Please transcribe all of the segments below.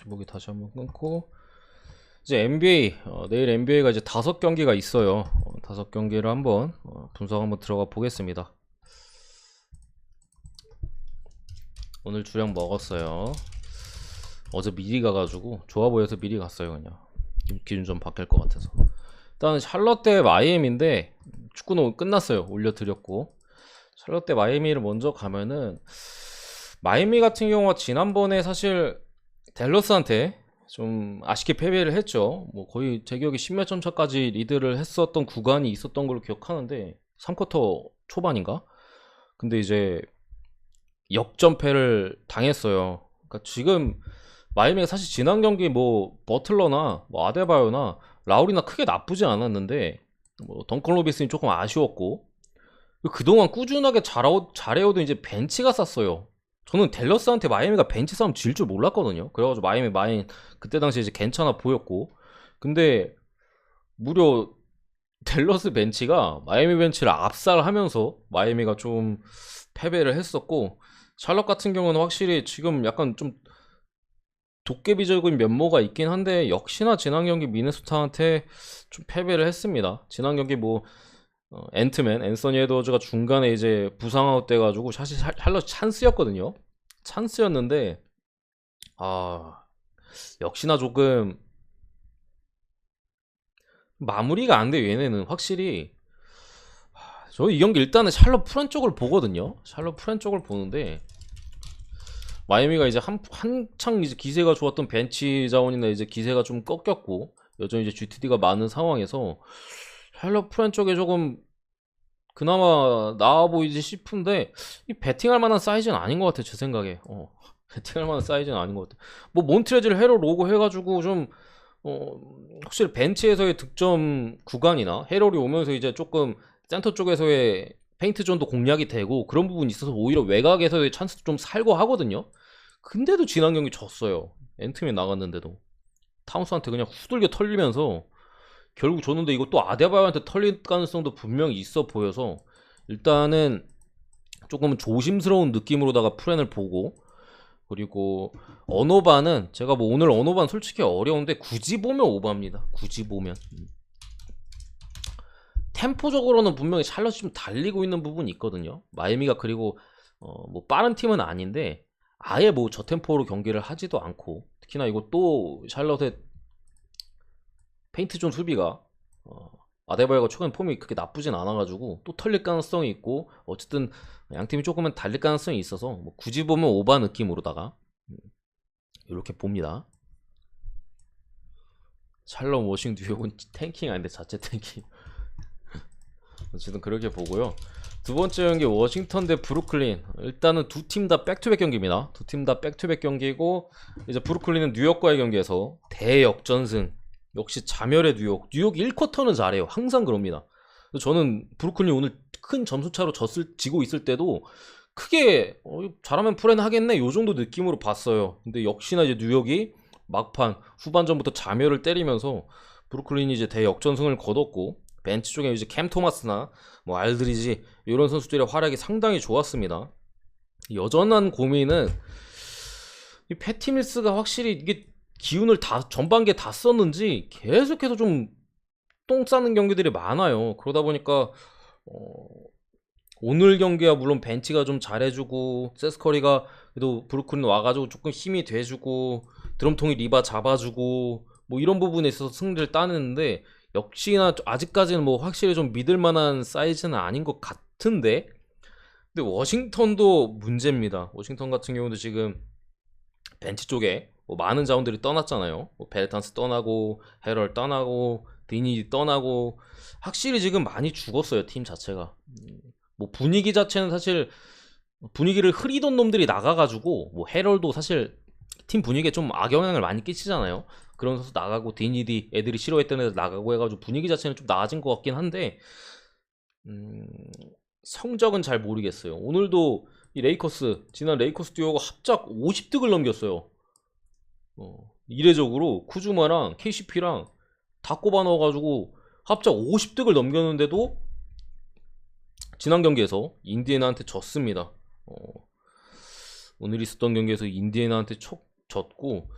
보기 다시 한번 끊고 이제 NBA 내일 NBA가 이제 5경기가 있어요. 5경기를 한번 분석 한번 들어가 보겠습니다. 오늘 주량 먹었어요. 어제 미리 가가지고 좋아 보여서 미리 갔어요. 그냥 기준 좀 바뀔 것 같아서. 일단 샬럿 대 마이애미인데 축구는 끝났어요. 올려드렸고 샬럿 대 마이애미를 먼저 가면은 마이애미 같은 경우가 지난번에 사실 댈러스한테 좀 아쉽게 패배를 했죠. 뭐 거의 제 기억에 10몇 점 차까지 리드를 했었던 구간이 있었던 걸로 기억하는데 3쿼터 초반인가? 근데 이제 역전패를 당했어요. 그러니까 지금 마이애미가 사실 지난 경기 뭐 버틀러나 뭐 아데바요나 라울이나 크게 나쁘지 않았는데 뭐 덩컨 로빈슨이 조금 아쉬웠고 그동안 꾸준하게 잘해오던 이제 벤치가 쌌어요. 저는 댈러스한테 마이애미가 벤치 싸움 질 줄 몰랐거든요. 그래가지고 마이애미 그때 당시에 이제 괜찮아 보였고, 근데 무려 댈러스 벤치가 마이애미 벤치를 압살하면서 마이애미가 좀 패배를 했었고, 샬럿 같은 경우는 확실히 지금 약간 좀 도깨비적인 면모가 있긴 한데 역시나 지난 경기 미네소타한테 좀 패배를 했습니다. 지난 경기 뭐 앤서니 에드워즈가 중간에 이제 부상아웃 돼가지고 사실 샬럿 찬스였거든요. 찬스였는데 역시나 조금 마무리가 안 돼요. 얘네는 확실히 저 이 경기 일단은 샬럿 프렌 쪽을 보거든요. 샬럿 프렌 쪽을 보는데 마이애미가 이제 한창 이제 기세가 좋았던 벤치 자원이나 이제 기세가 좀 꺾였고 여전히 이제 GTD가 많은 상황에서 샬럿 프렌 쪽에 조금 그나마 나아 보이지 싶은데 이 배팅할 만한 사이즈는 아닌 것 같아. 제 생각에 배팅할 만한 사이즈는 아닌 것 같아. 뭐 몬트레즈를 헤로 로고 해가지고 좀 확실히 벤치에서의 득점 구간이나 헤럴이 오면서 이제 조금 센터 쪽에서의 페인트 존도 공략이 되고 그런 부분이 있어서 오히려 외곽에서의 찬스도 좀 살고 하거든요. 근데도 지난 경기 졌어요. 앤트맨 나갔는데도 타운스한테 그냥 후들겨 털리면서 결국 줬는데 이거 또 아데바요한테 털릴 가능성도 분명히 있어 보여서 일단은 조금 조심스러운 느낌으로다가 프렌을 보고, 그리고 언어반은 제가 뭐 오늘 언어반 솔직히 어려운데 굳이 보면 오바입니다. 굳이 보면 템포적으로는 분명히 샬럿이 좀 달리고 있는 부분이 있거든요. 마이애미가 그리고 뭐 빠른 팀은 아닌데 아예 뭐 저템포로 경기를 하지도 않고, 특히나 이거 또 샬럿의 페인트 존 수비가 아데바요가 최근 폼이 그렇게 나쁘진 않아가지고 또 털릴 가능성이 있고, 어쨌든 양팀이 조금은 달릴 가능성이 있어서 뭐 굳이 보면 오바 느낌으로다가 이렇게 봅니다. 샬럿 워싱 뉴욕은 탱킹 아닌데 자체 탱킹. 어쨌든 그렇게 보고요. 두 번째 경기 워싱턴 대 브루클린. 일단은 두 팀 다 백투백 경기입니다. 두 팀 다 백투백 경기고 이제 브루클린은 뉴욕과의 경기에서 대역전승. 역시 자멸의 뉴욕 1쿼터는 잘해요. 항상 그럽니다. 저는 브루클린 오늘 큰 점수차로 지고 있을 때도 크게 잘하면 프렌 하겠네 요 정도 느낌으로 봤어요. 근데 역시나 이제 뉴욕이 막판 후반전부터 자멸을 때리면서 브루클린이 이제 대역전승을 거뒀고, 벤치 쪽에 이제 캠 토마스나 뭐 알드리지 이런 선수들의 활약이 상당히 좋았습니다. 여전한 고민은 이 패티 밀스가 확실히 이게 기운을 다 전반기에 다 썼는지 계속해서 좀 똥 싸는 경기들이 많아요. 그러다 보니까 오늘 경기야 물론 벤치가 좀 잘해주고 세스커리가 그래도 브루클린 와가지고 조금 힘이 돼주고 드럼통이 리바 잡아주고 뭐 이런 부분에 있어서 승리를 따냈는데 역시나 아직까지는 뭐 확실히 좀 믿을만한 사이즈는 아닌 것 같은데, 근데 워싱턴도 문제입니다. 워싱턴 같은 경우도 지금 벤치 쪽에 뭐 많은 자원들이 떠났잖아요. 뭐 베르탄스 떠나고 헤럴 떠나고 디니 떠나고 확실히 지금 많이 죽었어요. 팀 자체가. 뭐 분위기 자체는 사실 분위기를 흐리던 놈들이 나가가지고 뭐 헤럴도 사실 팀 분위기에 좀 악영향을 많이 끼치잖아요. 그런 선수 나가고 디니디 애들이 싫어했던 애들 나가고 해가지고 분위기 자체는 좀 나아진 것 같긴 한데 성적은 잘 모르겠어요. 오늘도 이 레이커스 지난 레이커스 듀오가 합작 50득을 넘겼어요. 이례적으로 쿠즈마랑 KCP랑 다 꼽아 넣어가지고 합작 50득을 넘겼는데도 지난 경기에서 인디애나한테 졌습니다. 오늘 있었던 경기에서 인디애나한테 졌고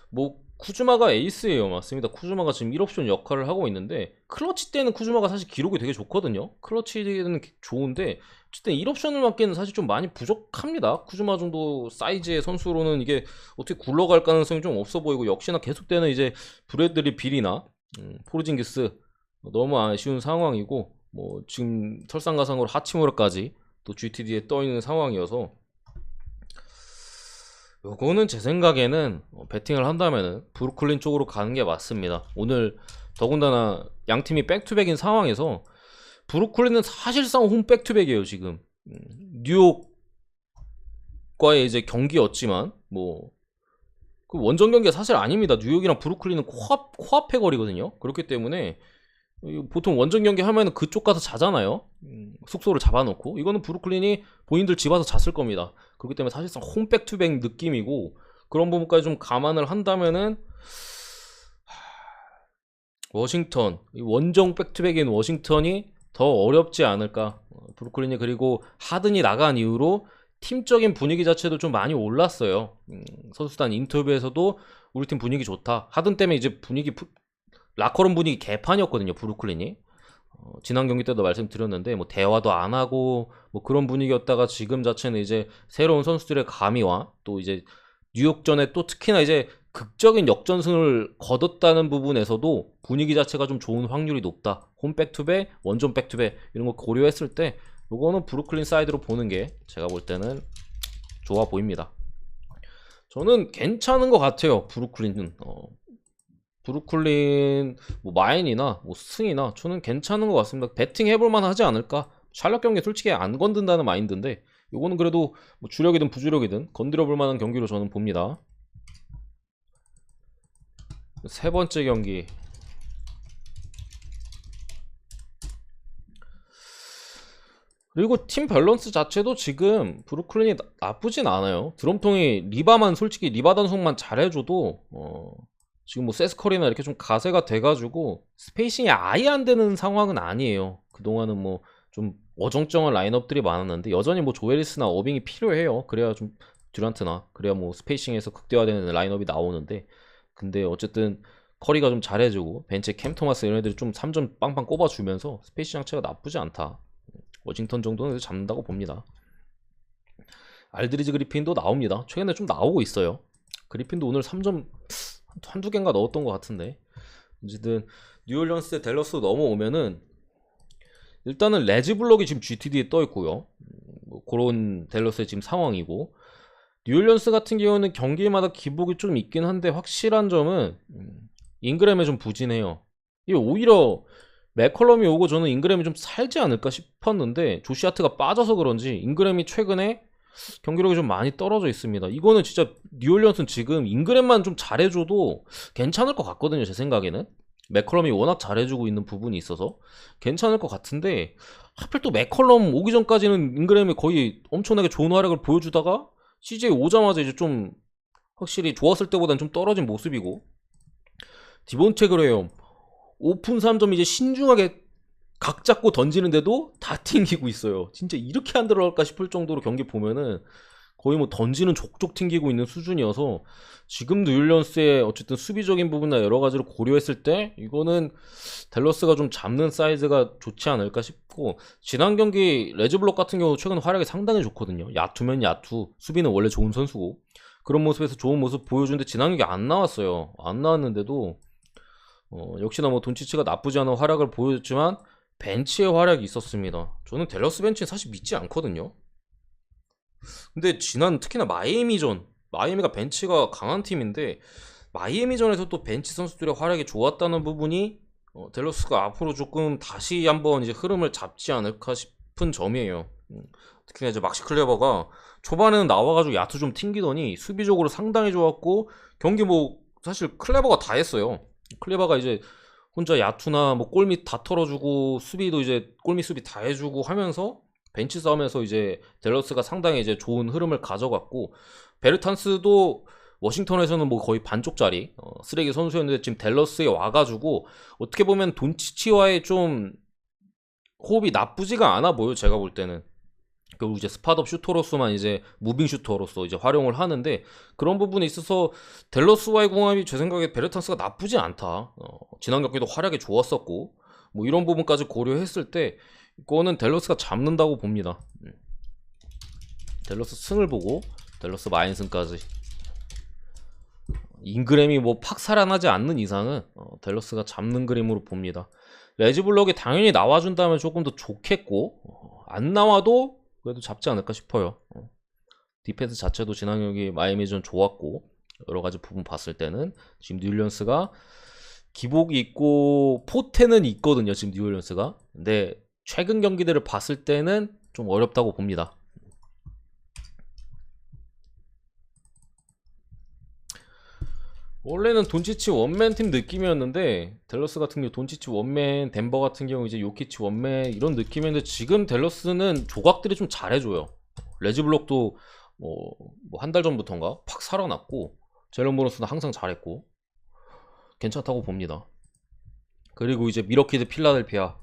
뭐 쿠즈마가 에이스예요. 맞습니다. 쿠즈마가 지금 1옵션 역할을 하고 있는데 클러치 때는 쿠즈마가 사실 기록이 되게 좋거든요. 클러치 때는 좋은데 어쨌든 1옵션을 맞기에는 사실 좀 많이 부족합니다. 쿠즈마 정도 사이즈의 선수로는 이게 어떻게 굴러갈 가능성이 좀 없어 보이고 역시나 계속되는 이제 브래들리 빌이나 포르징기스 너무 아쉬운 상황이고 뭐 지금 설상가상으로 하치무라까지 또 GTD에 떠 있는 상황이어서 요거는 제 생각에는 배팅을 한다면은 브루클린 쪽으로 가는 게 맞습니다. 오늘 더군다나 양 팀이 백투백인 상황에서 브루클린은 사실상 홈 백투백이에요 지금. 뉴욕과의 이제 경기였지만 뭐 그 원정 경기가 사실 아닙니다. 뉴욕이랑 브루클린은 코앞에 거리거든요. 그렇기 때문에 보통 원정 경기 하면은 그쪽 가서 자잖아요. 숙소를 잡아놓고 이거는 브루클린이 본인들 집 와서 잤을 겁니다. 그렇기 때문에 사실상 홈 백투백 느낌이고 그런 부분까지 좀 감안을 한다면은 워싱턴 원정 백투백인 워싱턴이 더 어렵지 않을까. 브루클린이 그리고 하든이 나간 이후로 팀적인 분위기 자체도 좀 많이 올랐어요. 선수단 인터뷰에서도 우리 팀 분위기 좋다. 하든 때문에 이제 분위기 라커룸 분위기 개판이었거든요. 브루클린이 지난 경기 때도 말씀드렸는데 뭐 대화도 안 하고 뭐 그런 분위기였다가 지금 자체는 이제 새로운 선수들의 가미와 또 이제 뉴욕전에 또 특히나 이제 극적인 역전승을 거뒀다는 부분에서도 분위기 자체가 좀 좋은 확률이 높다. 홈 백투백, 원정 백투백 이런 거 고려했을 때 요거는 브루클린 사이드로 보는 게 제가 볼 때는 좋아 보입니다. 저는 괜찮은 것 같아요. 브루클린은 브루클린 뭐 마인이나 뭐 승이나 저는 괜찮은 것 같습니다. 배팅 해볼만 하지 않을까. 샬럿 경기 솔직히 안 건든다는 마인드인데 요거는 그래도 뭐 주력이든 부주력이든 건드려볼 만한 경기로 저는 봅니다. 세 번째 경기 그리고 팀 밸런스 자체도 지금 브루클린이 나쁘진 않아요. 드럼통이 리바만 솔직히 리바 단속만 잘해줘도 지금 뭐 세스커리나 이렇게 좀 가세가 돼가지고 스페이싱이 아예 안 되는 상황은 아니에요. 그동안은 뭐 좀 어정쩡한 라인업들이 많았는데 여전히 뭐 조에리스나 어빙이 필요해요. 그래야 좀 듀란트나 그래야 뭐 스페이싱에서 극대화되는 라인업이 나오는데 근데 어쨌든 커리가 좀 잘해주고 벤치에 캠 토마스 이런 애들이 좀 3점 빵빵 꼽아주면서 스페이싱 장치가 나쁘지 않다. 워싱턴 정도는 잡는다고 봅니다. 알드리지 그리핀도 나옵니다. 최근에 좀 나오고 있어요. 그리핀도 오늘 3점 한두 개인가 넣었던 것 같은데 어쨌든 뉴올리언스에 댈러스 넘어오면은 일단은 레즈블럭이 지금 GTD에 떠 있고요. 뭐 그런 댈러스의 지금 상황이고 뉴올리언스 같은 경우는 경기마다 기복이 좀 있긴 한데 확실한 점은 잉그램에 좀 부진해요. 이게 오히려 맥컬럼이 오고 저는 잉그램이 좀 살지 않을까 싶었는데 조시 하트가 빠져서 그런지 잉그램이 최근에 경기력이 좀 많이 떨어져 있습니다. 이거는 진짜 뉴올리언스는 지금 잉그램만 좀 잘해줘도 괜찮을 것 같거든요. 제 생각에는 맥컬럼이 워낙 잘해주고 있는 부분이 있어서 괜찮을 것 같은데 하필 또 맥컬럼 오기 전까지는 잉그램이 거의 엄청나게 좋은 활약을 보여주다가 CJ 오자마자 이제 좀 확실히 좋았을 때보다는 좀 떨어진 모습이고 디본테 그레엄 오픈 3점 이제 신중하게 각 잡고 던지는데도 다 튕기고 있어요. 진짜 이렇게 안 들어갈까 싶을 정도로 경기 보면은 거의 뭐 던지는 족족 튕기고 있는 수준이어서 지금 뉴올리언스의 어쨌든 수비적인 부분이나 여러 가지를 고려했을 때 이거는 댈러스가 좀 잡는 사이즈가 좋지 않을까 싶고 지난 경기 레즈블럭 같은 경우 최근 활약이 상당히 좋거든요. 야투면 야투 수비는 원래 좋은 선수고 그런 모습에서 좋은 모습 보여주는데 지난 경기 안 나왔어요. 안 나왔는데도 역시나 뭐 돈치치가 나쁘지 않은 활약을 보여줬지만 벤치의 활약이 있었습니다. 저는 댈러스 벤치는 사실 믿지 않거든요. 근데 지난 특히나 마이애미전 마이애미가 벤치가 강한 팀인데 마이애미전에서 또 벤치 선수들의 활약이 좋았다는 부분이 댈러스가 앞으로 조금 다시 한번 이제 흐름을 잡지 않을까 싶은 점이에요. 특히나 이제 막시 클레버가 초반에는 나와가지고 야투 좀 튕기더니 수비적으로 상당히 좋았고 경기 뭐 사실 클레버가 다 했어요. 클레버가 이제 혼자 야투나 뭐 골밑 다 털어주고 수비도 이제 골밑 수비 다 해주고 하면서 벤치 싸움에서 이제 댈러스가 상당히 이제 좋은 흐름을 가져갔고 베르탄스도 워싱턴에서는 뭐 거의 반쪽짜리 쓰레기 선수였는데 지금 댈러스에 와가지고 어떻게 보면 돈치치와의 좀 호흡이 나쁘지가 않아 보여 제가 볼 때는. 결국 이제 스팟업 슈터로서만 이제 무빙 슈터로서 이제 활용을 하는데, 그런 부분에 있어서 댈러스와의 궁합이 제 생각에 베르탄스가 나쁘지 않다. 지난 경기도 활약이 좋았었고 뭐 이런 부분까지 고려했을 때 이거는 댈러스가 잡는다고 봅니다. 댈러스 승을 보고 댈러스 마인슨까지. 잉그램이 뭐 팍 살아나지 않는 이상은 댈러스가 잡는 그림으로 봅니다. 레지블럭이 당연히 나와준다면 조금 더 좋겠고, 안 나와도 그래도 잡지 않을까 싶어요. 디펜스 자체도 지난 경기 마이애미전 좋았고, 여러가지 부분 봤을 때는 지금 뉴올리언스가 기복이 있고 포텐은 있거든요, 지금 뉴올리언스가. 근데 최근 경기들을 봤을 때는 좀 어렵다고 봅니다. 원래는 돈치치 원맨 팀 느낌이었는데, 댈러스 같은 경우 돈치치 원맨, 덴버 같은 경우 이제 요키치 원맨 이런 느낌이었는데, 지금 댈러스는 조각들이 좀 잘해줘요. 레지블록도 뭐 한 달 전부터인가 팍 살아났고, 제런 보너스는 항상 잘했고 괜찮다고 봅니다. 그리고 이제 미러키드 필라델피아,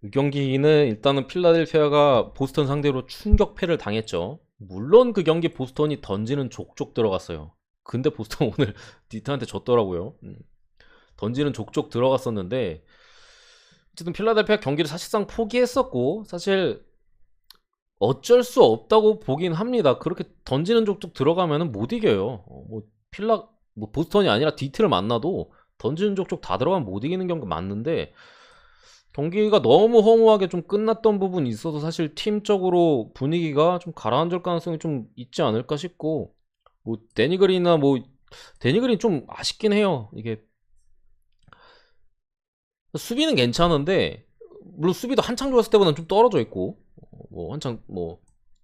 이 경기는 일단은 필라델피아가 보스턴 상대로 충격패를 당했죠. 물론 그 경기 보스턴이 던지는 족족 들어갔어요. 근데 보스턴 오늘 디트한테 졌더라고요. 던지는 족족 들어갔었는데, 어쨌든 필라델피아 경기를 사실상 포기했었고, 사실 어쩔 수 없다고 보긴 합니다. 그렇게 던지는 족족 들어가면 못 이겨요. 뭐 보스턴이 아니라 디트를 만나도 던지는 족족 다 들어가면 못 이기는 경기 맞는데, 경기가 너무 허무하게 좀 끝났던 부분이 있어서 사실 팀적으로 분위기가 좀 가라앉을 가능성이 좀 있지 않을까 싶고, 뭐 데니그린이나 뭐 데니그린 좀 아쉽긴 해요. 이게 수비는 괜찮은데, 물론 수비도 한창 좋았을 때보다는 좀 떨어져 있고, 뭐 한창 뭐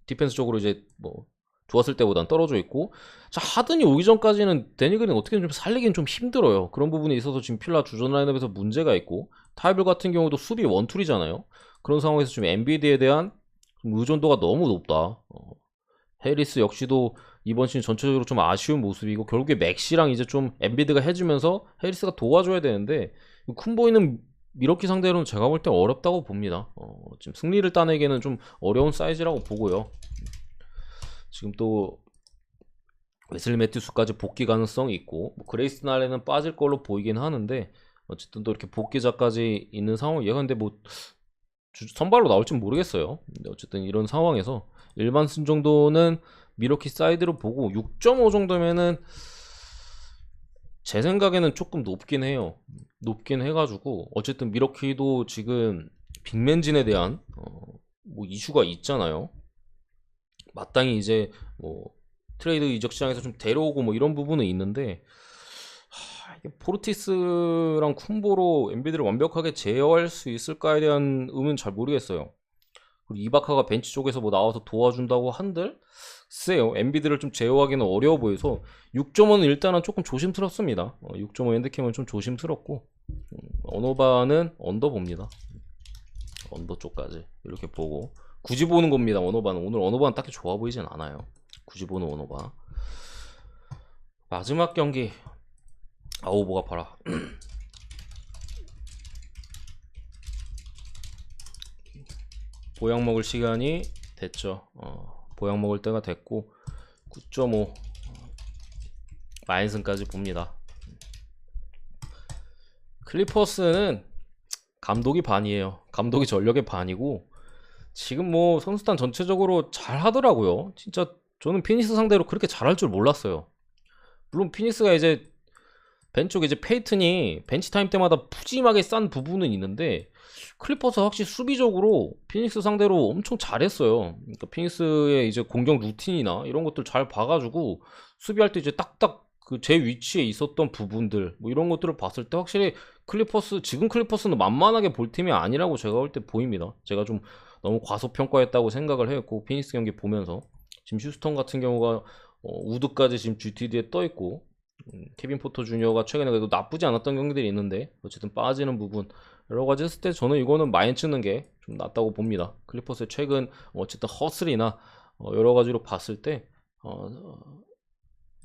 디펜스적으로 이제 뭐 좋았을 때보다는 떨어져 있고, 자 하든이 오기 전까지는 데니그린 어떻게든 좀 살리긴 좀 힘들어요. 그런 부분에 있어서 지금 필라 주전 라인업에서 문제가 있고, 타이블 같은 경우도 수비 원툴이잖아요. 그런 상황에서 지금 엔비디에 대한 좀 의존도가 너무 높다. 해리스 역시도 이번 시즌 전체적으로 좀 아쉬운 모습이고, 결국에 맥시랑 이제 좀 엔비드가 해주면서 해리스가 도와줘야 되는데, 쿤보이는 미러키 상대로는 제가 볼 때 어렵다고 봅니다. 지금 승리를 따내기에는 좀 어려운 사이즈라고 보고요. 지금 또 웨슬리 매튜스까지 복귀 가능성이 있고, 뭐 그레이스 날에는 빠질 걸로 보이긴 하는데, 어쨌든 또 이렇게 복귀자까지 있는 상황이에요. 근데 뭐 선발로 나올진 모르겠어요. 근데 어쨌든 이런 상황에서 일반 승 정도는 미러키 사이드로 보고, 6.5 정도면은 제 생각에는 조금 높긴 해요. 높긴 해가지고, 어쨌든 미러키도 지금 빅맨진에 대한 뭐 이슈가 있잖아요. 마땅히 이제 뭐 트레이드 이적 시장에서 좀 데려오고 뭐 이런 부분은 있는데, 이게 포르티스랑 쿤보로 엔비드를 완벽하게 제어할 수 있을까에 대한 의문은 잘 모르겠어요. 그리고 이바카가 벤치 쪽에서 뭐 나와서 도와준다고 한들, 글쎄요, 엔비드를 좀 제어하기는 어려워 보여서 6.5는 일단은 조금 조심스럽습니다. 6.5 엔드캠은 좀 조심스럽고, 언어바는 언더 봅니다. 언더 쪽까지 이렇게 보고 굳이 보는 겁니다. 언어바는 오늘 언어바는 딱히 좋아 보이진 않아요. 굳이 보는 언어바. 마지막 경기, 아우 목 아파라. 보약 먹을 시간이 됐죠. 보약 먹을 때가 됐고, 9.5 마인슨까지 봅니다. 클리퍼스는 감독이 반이에요. 감독이 전력의 반이고, 지금 뭐 선수단 전체적으로 잘 하더라고요. 진짜 저는 피닉스 상대로 그렇게 잘할 줄 몰랐어요. 물론 피닉스가 이제 벤 쪽에 이제 페이튼이 벤치 타임 때마다 푸짐하게 싼 부분은 있는데, 클리퍼스 확실히 수비적으로 피닉스 상대로 엄청 잘했어요. 그러니까 피닉스의 이제 공격 루틴이나 이런 것들 잘 봐가지고 수비할 때 이제 딱딱 그 제 위치에 있었던 부분들 뭐 이런 것들을 봤을 때 확실히 클리퍼스, 지금 클리퍼스는 만만하게 볼 팀이 아니라고 제가 볼 때 보입니다. 제가 좀 너무 과소평가했다고 생각을 했고, 피닉스 경기 보면서 지금 휴스턴 같은 경우가 우드까지 지금 GTD에 떠 있고, 케빈 포터 주니어가 최근에 그래도 나쁘지 않았던 경기들이 있는데 어쨌든 빠지는 부분 여러 가지 했을 때 저는 이거는 마인 치는 게 좀 낫다고 봅니다. 클리퍼스의 최근 어쨌든 허슬이나 여러 가지로 봤을 때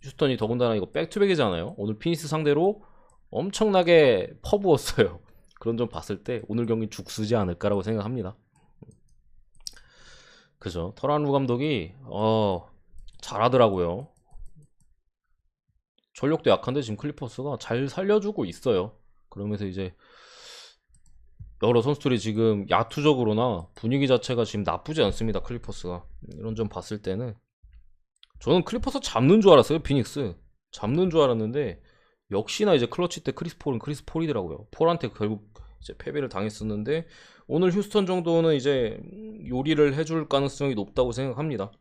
휴스턴이 더군다나 이거 백투백이잖아요. 오늘 피니스 상대로 엄청나게 퍼부었어요. 그런 점 봤을 때 오늘 경기 죽쓰지 않을까라고 생각합니다. 그죠. 터란루 감독이 잘하더라고요. 전력도 약한데 지금 클리퍼스가 잘 살려주고 있어요. 그러면서 이제 여러 선수들이 지금 야투적으로나 분위기 자체가 지금 나쁘지 않습니다. 클리퍼스가 이런 점 봤을 때는 저는 클리퍼스 잡는 줄 알았어요. 피닉스 잡는 줄 알았는데 역시나 이제 클러치 때 크리스 폴은 크리스 폴이더라고요. 폴한테 결국 이제 패배를 당했었는데 오늘 휴스턴 정도는 이제 요리를 해줄 가능성이 높다고 생각합니다.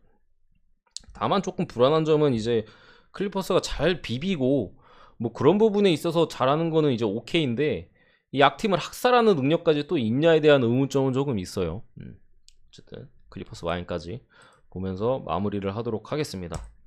다만 조금 불안한 점은 이제 클리퍼스가 잘 비비고 뭐 그런 부분에 있어서 잘하는 거는 이제 오케이인데 이 약팀을 학살하는 능력까지 또 있냐에 대한 의문점은 조금 있어요. 어쨌든 클리퍼스 와인까지 보면서 마무리를 하도록 하겠습니다.